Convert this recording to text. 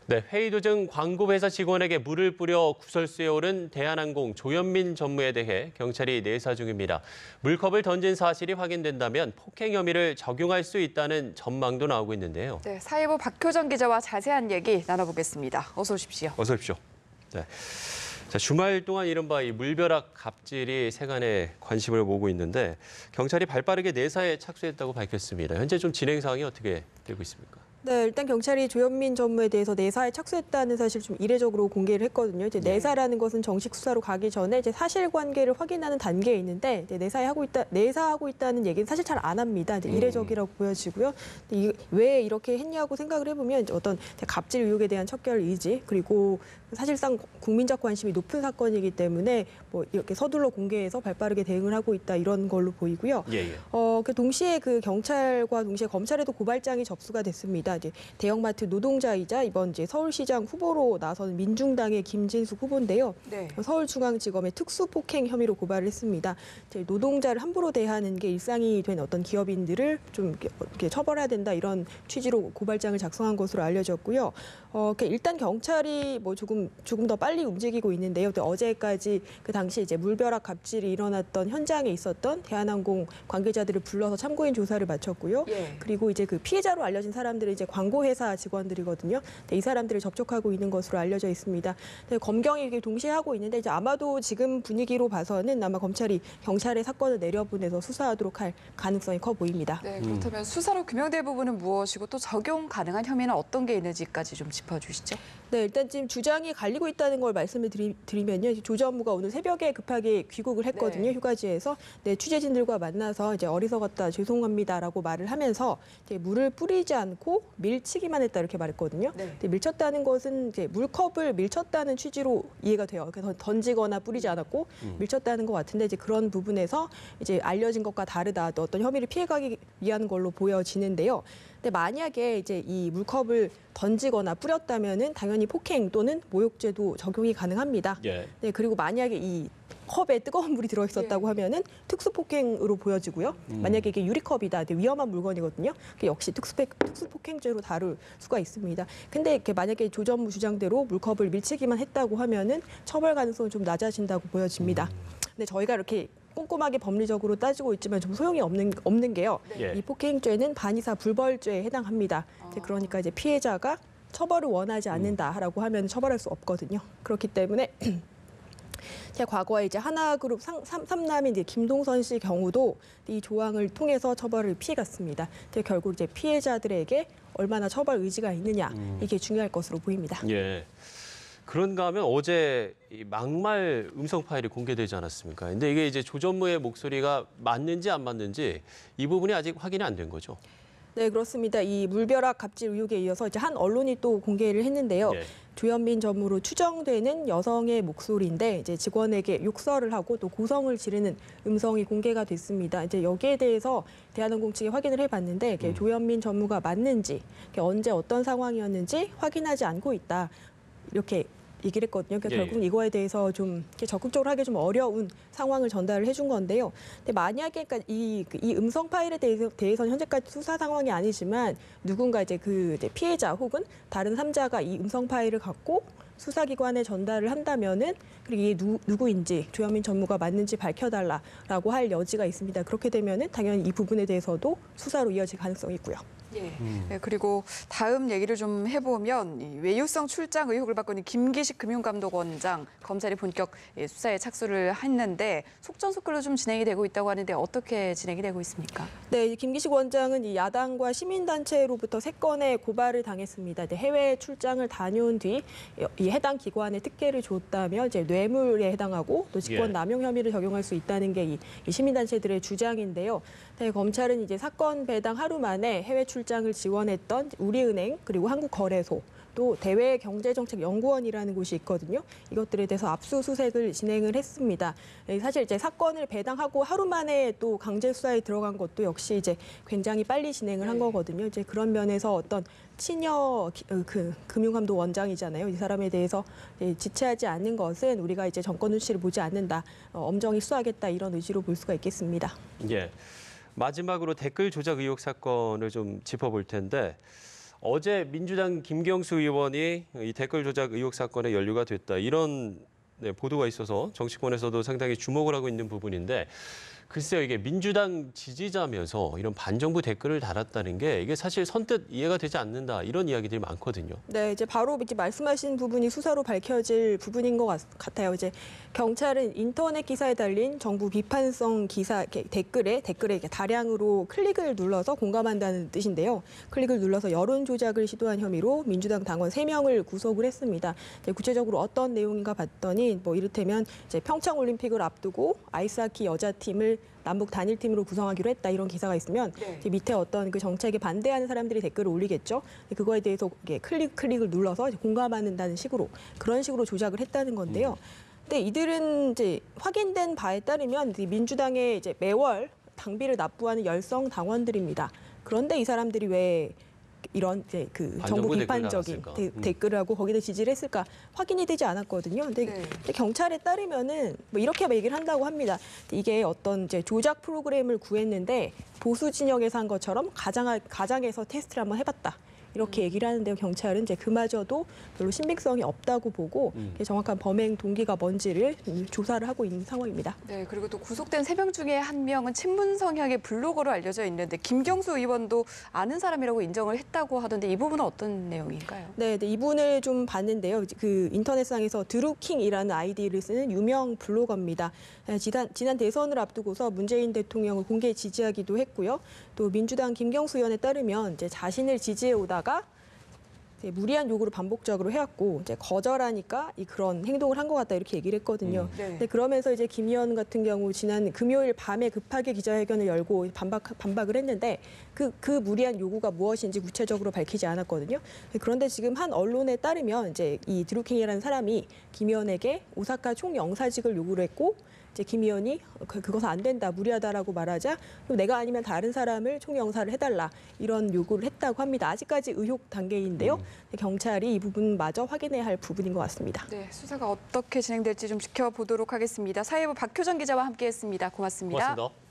네, 회의 도중 광고회사 직원에게 물을 뿌려 구설수에 오른 대한항공 조현민 전무에 대해 경찰이 내사 중입니다. 물컵을 던진 사실이 확인된다면 폭행 혐의를 적용할 수 있다는 전망도 나오고 있는데요. 네, 사회부 박효정 기자와 자세한 얘기 나눠보겠습니다. 어서 오십시오. 어서 오십시오. 네. 자, 주말 동안 이른바 이 물벼락 갑질이 세간의 관심을 모으고 있는데 경찰이 발빠르게 내사에 착수했다고 밝혔습니다. 현재 좀 진행 상황이 어떻게 되고 있습니까? 네, 일단 경찰이 조현민 전무에 대해서 내사에 착수했다는 사실 좀 이례적으로 공개를 했거든요. 이제 내사라는 것은 정식 수사로 가기 전에 이제 사실관계를 확인하는 단계에 있는데 이제 내사하고 있다는 얘기는 사실 잘 안 합니다. 이제 이례적이라고 보여지고요. 왜 이렇게 했냐고 생각을 해보면 이제 어떤 갑질 의혹에 대한 척결 의지 그리고 사실상 국민적 관심이 높은 사건이기 때문에 뭐 이렇게 서둘러 공개해서 발빠르게 대응을 하고 있다 이런 걸로 보이고요. 그 동시에 그 경찰과 동시에 검찰에도 고발장이 접수가 됐습니다. 이제 대형마트 노동자이자 이번 이제 서울시장 후보로 나선 민중당의 김진숙 후보인데요. 네. 서울중앙지검에 특수폭행 혐의로 고발을 했습니다. 이제 노동자를 함부로 대하는 게 일상이 된 어떤 기업인들을 좀 이렇게 처벌해야 된다 이런 취지로 고발장을 작성한 것으로 알려졌고요. 일단 경찰이 뭐 조금 더 빨리 움직이고 있는데요. 어제까지 그 당시 이제 물벼락 갑질이 일어났던 현장에 있었던 대한항공 관계자들을 불러서 참고인 조사를 마쳤고요. 그리고 이제 그 피해자로 알려진 사람들은 이제 광고회사 직원들이거든요. 이 사람들을 접촉하고 있는 것으로 알려져 있습니다. 검경이 이게 동시에 하고 있는데 이제 아마도 지금 분위기로 봐서는 아마 검찰이 경찰에 사건을 내려보내서 수사하도록 할 가능성이 커 보입니다. 네, 그렇다면 수사로 규명될 부분은 무엇이고 또 적용 가능한 혐의는 어떤 게 있는지까지 좀 짚어주시죠. 네, 일단 지금 주장이 갈리고 있다는 걸 말씀을 드리면요. 조 전무가 오늘 새벽에 급하게 귀국을 했거든요. 네. 휴가지에서. 네, 취재진들과 만나서 이제 어리석었다, 죄송합니다라고 말을 하면서 이제 물을 뿌리지 않고 밀치기만 했다 이렇게 말했거든요. 네. 밀쳤다는 것은 이제 물컵을 밀쳤다는 취지로 이해가 돼요. 그래서 던지거나 뿌리지 않았고 밀쳤다는 것 같은데 이제 그런 부분에서 이제 알려진 것과 다르다, 또 어떤 혐의를 피해가기 위한 걸로 보여지는데요. 근데 만약에 이제 이 물컵을 던지거나 뿌렸다면은 당연히 폭행 또는 모욕죄도 적용이 가능합니다. 네, 그리고 만약에 이 컵에 뜨거운 물이 들어있었다고 하면은 특수폭행으로 보여지고요. 만약에 이게 유리컵이다, 되게 위험한 물건이거든요. 역시 특수폭행죄로 다룰 수가 있습니다. 근데 이렇게 만약에 조 전무 주장대로 물컵을 밀치기만 했다고 하면은 처벌 가능성은 좀 낮아진다고 보여집니다. 근데 저희가 이렇게 꼼꼼하게 법리적으로 따지고 있지만 좀 소용이 없는 게요. 이 폭행죄는 반의사 불벌죄에 해당합니다. 그러니까 이제 피해자가 처벌을 원하지 않는다라고 하면 처벌할 수 없거든요. 그렇기 때문에 제가 과거에 이제 하나그룹 삼남인 이제 김동선 씨 경우도 이 조항을 통해서 처벌을 피해갔습니다. 결국 이제 피해자들에게 얼마나 처벌 의지가 있느냐 이게 중요할 것으로 보입니다. 그런가 하면 어제 이 막말 음성 파일이 공개되지 않았습니까? 근데 이게 이제 조 전무의 목소리가 맞는지 안 맞는지 이 부분이 아직 확인이 안 된 거죠? 네, 그렇습니다. 이 물벼락 갑질 의혹에 이어서 이제 한 언론이 또 공개를 했는데요. 조현민 전무로 추정되는 여성의 목소리인데 이제 직원에게 욕설을 하고 또 고성을 지르는 음성이 공개가 됐습니다. 이제 여기에 대해서 대한항공 측이 확인을 해봤는데 조현민 전무가 맞는지 언제 어떤 상황이었는지 확인하지 않고 있다. 이렇게 얘기를 했거든요. 그러니까 결국 이거에 대해서 좀 적극적으로 하기 좀 어려운 상황을 전달을 해준 건데요. 근데 만약에 그러니까 이 음성 파일에 대해서는 현재까지 수사 상황이 아니지만 누군가 이제 이제 피해자 혹은 다른 3자가 이 음성 파일을 갖고 수사기관에 전달을 한다면은 그리고 이게 누구인지 조현민 전무가 맞는지 밝혀달라라고 할 여지가 있습니다. 그렇게 되면은 당연히 이 부분에 대해서도 수사로 이어질 가능성이 있고요. 네, 그리고 다음 얘기를 좀 해보면 이 외유성 출장 의혹을 받고 있는 김기식 금융감독원장 검찰이 본격 수사에 착수를 했는데 속전속결로 좀 진행이 되고 있다고 하는데 어떻게 진행이 되고 있습니까? 네, 김기식 원장은 이 야당과 시민단체로부터 3건의 고발을 당했습니다. 해외 출장을 다녀온 뒤 이 해당 기관에 특혜를 줬다며 이제 뇌물에 해당하고 또 직권 남용 혐의를 적용할 수 있다는 게 이 시민단체들의 주장인데요. 검찰은 이제 사건 배당 하루 만에 해외 출장을 지원했던 우리은행 그리고 한국거래소 또 대외경제정책연구원이라는 곳이 있거든요. 이것들에 대해서 압수수색을 진행을 했습니다. 사실 이제 사건을 배당하고 하루 만에 또 강제 수사에 들어간 것도 역시 이제 굉장히 빨리 진행을 한 거거든요. 이제 그런 면에서 어떤 친여 금융감독 원장이잖아요. 이 사람에 대해서 지체하지 않는 것은 우리가 이제 정권 눈치를 보지 않는다, 엄정히 수사하겠다 이런 의지로 볼 수가 있겠습니다. 마지막으로 댓글 조작 의혹 사건을 좀 짚어볼 텐데 어제 민주당 김경수 의원이 이 댓글 조작 의혹 사건에 연루가 됐다. 이런 보도가 있어서 정치권에서도 상당히 주목을 하고 있는 부분인데 글쎄요, 이게 민주당 지지자면서 이런 반정부 댓글을 달았다는 게 이게 사실 선뜻 이해가 되지 않는다. 이런 이야기들이 많거든요. 네, 이제 바로 이제 말씀하신 부분이 수사로 밝혀질 부분인 것 같아요. 이제 경찰은 인터넷 기사에 달린 정부 비판성 기사 댓글에 이렇게 다량으로 클릭을 눌러서 공감한다는 뜻인데요. 클릭을 눌러서 여론 조작을 시도한 혐의로 민주당 당원 3명을 구속을 했습니다. 이제 구체적으로 어떤 내용인가 봤더니 뭐 이를테면 이제 평창 올림픽을 앞두고 아이스하키 여자팀을 남북 단일팀으로 구성하기로 했다 이런 기사가 있으면 이제 밑에 어떤 그 정책에 반대하는 사람들이 댓글을 올리겠죠. 그거에 대해서 클릭을 눌러서 공감한다는 식으로 그런 식으로 조작을 했다는 건데요. 근데 이들은 이제 확인된 바에 따르면 민주당에 이제 매월 당비를 납부하는 열성 당원들입니다. 그런데 이 사람들이 왜 이런 이제 그 정부 비판적인 댓글을 하고 거기다 지지를 했을까 확인이 되지 않았거든요. 근데 경찰에 따르면은 뭐 이렇게 얘기를 한다고 합니다. 이게 어떤 이제 조작 프로그램을 구했는데 보수 진영에서 한 것처럼 가장에서 테스트를 한번 해봤다. 이렇게 얘기를 하는데요. 경찰은 이제 그마저도 별로 신빙성이 없다고 보고 정확한 범행 동기가 뭔지를 조사를 하고 있는 상황입니다. 네, 그리고 또 구속된 3명 중에 한 명은 친문 성향의 블로거로 알려져 있는데 김경수 의원도 아는 사람이라고 인정을 했다고 하던데 이 부분은 어떤 내용인가요? 네, 이분을 좀 봤는데요. 그 인터넷상에서 드루킹이라는 아이디를 쓰는 유명 블로거입니다. 지난 대선을 앞두고서 문재인 대통령을 공개 지지하기도 했고요. 또 민주당 김경수 의원에 따르면 이제 자신을 지지해 오다가 무리한 요구를 반복적으로 해왔고 이제 거절하니까 그런 행동을 한 것 같다 이렇게 얘기를 했거든요. 근데 그러면서 이제 김 의원 같은 경우 지난 금요일 밤에 급하게 기자회견을 열고 반박을 했는데 그 무리한 요구가 무엇인지 구체적으로 밝히지 않았거든요. 그런데 지금 한 언론에 따르면 이제 이 드루킹이라는 사람이 김 의원에게 오사카 총영사직을 요구를 했고 이제 김 의원이 그것은 안 된다, 무리하다라고 말하자 그럼 내가 아니면 다른 사람을 총영사를 해달라 이런 요구를 했다고 합니다. 아직까지 의혹 단계인데요. 경찰이 이 부분마저 확인해야 할 부분인 것 같습니다. 네, 수사가 어떻게 진행될지 좀 지켜보도록 하겠습니다. 사회부 박효정 기자와 함께했습니다. 고맙습니다. 고맙습니다.